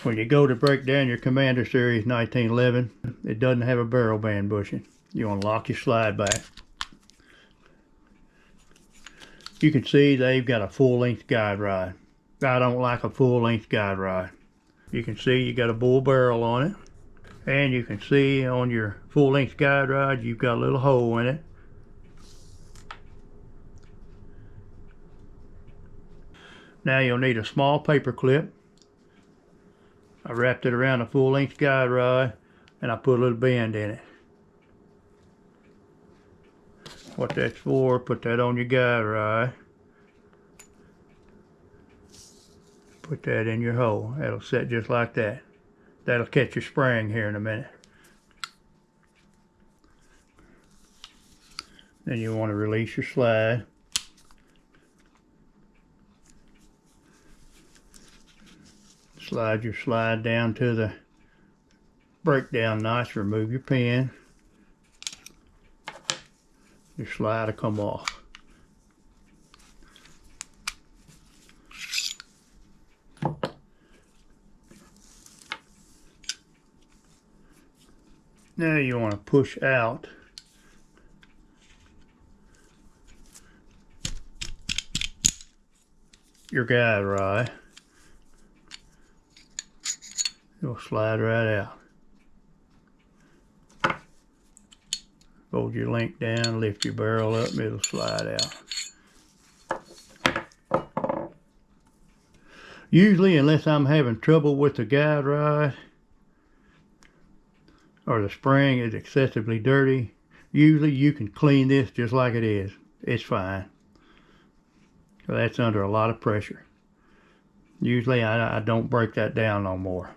When you go to break down your Commander Series 1911, it doesn't have a barrel band bushing. You want to lock your slide back. You can see they've got a full-length guide rod. I don't like a full-length guide rod. You can see you got a bull barrel on it. And you can see on your full-length guide rod, you've got a little hole in it. Now you'll need a small paper clip. I wrapped it around a full-length guide rod and I put a little bend in it. What that's for, put that on your guide rod. Put that in your hole. That'll set just like that. That'll catch your spring here in a minute. Then you want to release your slide. Slide your slide down to the breakdown notch. Remove your pin. Your slide will come off. Now you want to push out your guide rod. It'll slide right out. Fold your link down, lift your barrel up, and it'll slide out. Usually, unless I'm having trouble with the guide rod or the spring is excessively dirty, usually you can clean this just like it is. It's fine. So that's under a lot of pressure. Usually I don't break that down no more.